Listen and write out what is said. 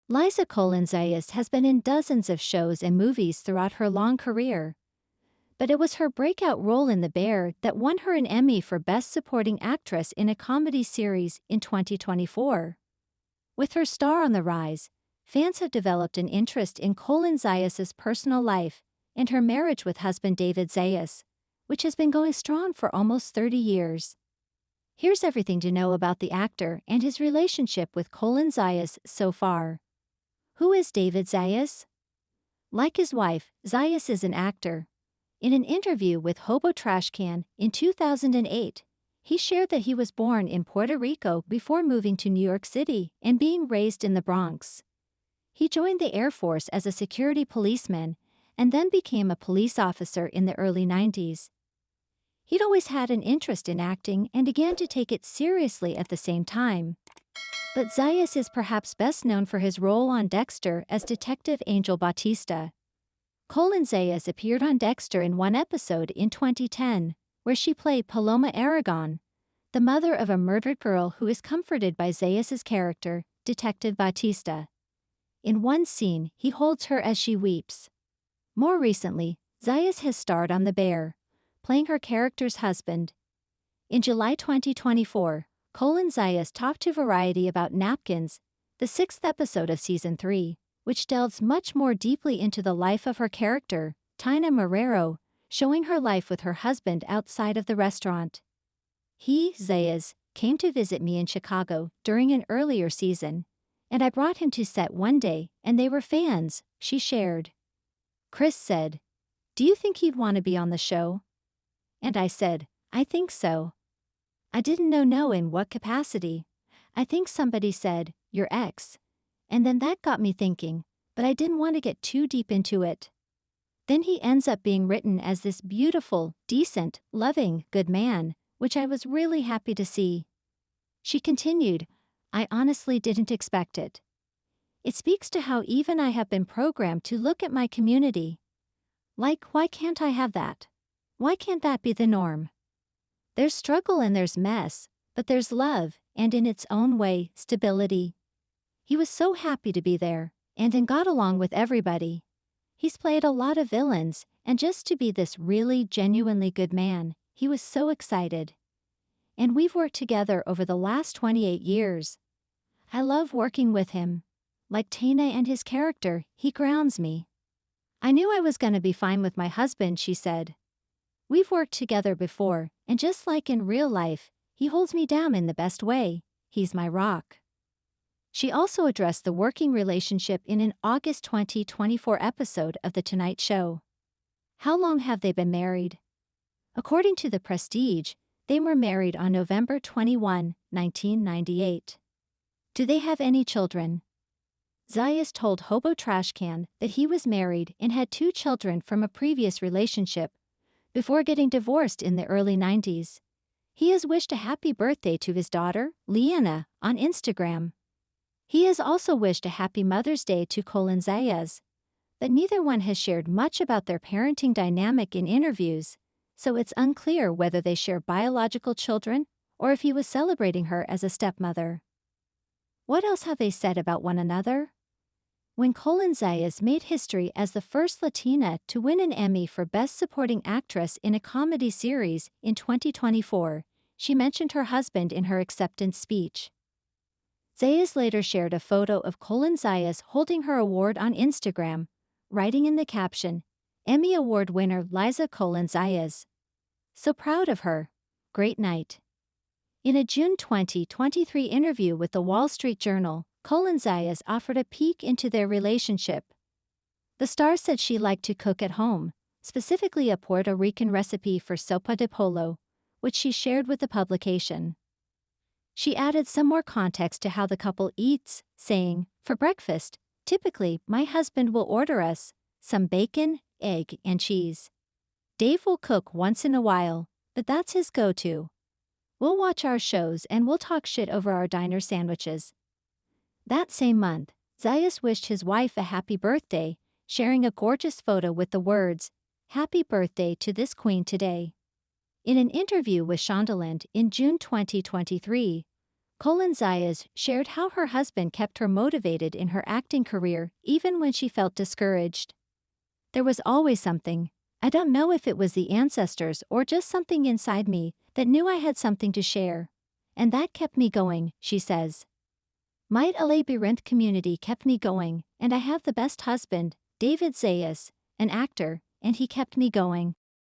Liza Colón-Zayas has been in dozens of shows and movies throughout her long career. But it was her breakout role in The Bear that won her an Emmy for Best Supporting Actress in a Comedy Series in 2024. With her star on the rise, fans have developed an interest in Colón-Zayas' personal life and her marriage with husband David Zayas, which has been going strong for almost 30 years. Here's everything to know about the actor and his relationship with Colón-Zayas so far. Who is David Zayas? Like his wife, Zayas is an actor. In an interview with Hobo Trashcan in 2008, he shared that he was born in Puerto Rico before moving to New York City and being raised in the Bronx. He joined the Air Force as a security policeman and then became a police officer in the early 90s. He'd always had an interest in acting and began to take it seriously at the same time. But Zayas is perhaps best known for his role on Dexter as Detective Angel Bautista. Colón-Zayas appeared on Dexter in one episode in 2010, where she played Paloma Aragon, the mother of a murdered girl who is comforted by Zayas' character, Detective Bautista. In one scene, he holds her as she weeps. More recently, Zayas has starred on The Bear, playing her character's husband. In July 2024, Colón-Zayas talked to Variety about Napkins, the 6th episode of Season 3, which delves much more deeply into the life of her character, Tina Marrero, showing her life with her husband outside of the restaurant. He, Zayas, came to visit me in Chicago during an earlier season, and I brought him to set one day, and they were fans, she shared. Chris said, "Do you think he'd want to be on the show?" And I said, "I think so." I didn't know in what capacity. I think somebody said, "Your ex." And then that got me thinking, but I didn't want to get too deep into it. Then he ends up being written as this beautiful, decent, loving, good man, which I was really happy to see. She continued, "I honestly didn't expect it. It speaks to how even I have been programmed to look at my community. Like, why can't I have that? Why can't that be the norm? There's struggle and there's mess, but there's love, and in its own way, stability." He was so happy to be there, and then got along with everybody. He's played a lot of villains, and just to be this really genuinely good man, he was so excited. And we've worked together over the last 28 years. I love working with him. Like Tina and his character, he grounds me. I knew I was gonna be fine with my husband, she said. We've worked together before, and just like in real life, he holds me down in the best way. He's my rock. She also addressed the working relationship in an August 2024 episode of The Tonight Show. How long have they been married? According to The Prestige, they were married on November 21, 1998. Do they have any children? Zayas told Hobo Trashcan that he was married and had 2 children from a previous relationship, before getting divorced in the early 90s. He has wished a happy birthday to his daughter, Leanna, on Instagram. He has also wished a happy Mother's Day to Colón-Zayas, but neither one has shared much about their parenting dynamic in interviews, so it's unclear whether they share biological children or if he was celebrating her as a stepmother. What else have they said about one another? When Colón-Zayas made history as the first Latina to win an Emmy for Best Supporting Actress in a Comedy Series in 2024, she mentioned her husband in her acceptance speech. Zayas later shared a photo of Colón-Zayas holding her award on Instagram, writing in the caption, "Emmy Award winner Liza Colón-Zayas. So proud of her. Great night." In a June 2023 interview with the Wall Street Journal, Colón-Zayas offered a peek into their relationship. The star said she liked to cook at home, specifically a Puerto Rican recipe for sopa de pollo, which she shared with the publication. She added some more context to how the couple eats, saying, "For breakfast, typically my husband will order us some bacon, egg, and cheese. Dave will cook once in a while, but that's his go-to. We'll watch our shows and we'll talk shit over our diner sandwiches." That same month, Zayas wished his wife a happy birthday, sharing a gorgeous photo with the words, "Happy birthday to this queen today." In an interview with Shondaland in June 2023, Colón-Zayas shared how her husband kept her motivated in her acting career even when she felt discouraged. There was always something. I don't know if it was the ancestors or just something inside me that knew I had something to share. And that kept me going, she says. My labyrinth community kept me going, and I have the best husband, David Zayas, an actor, and he kept me going.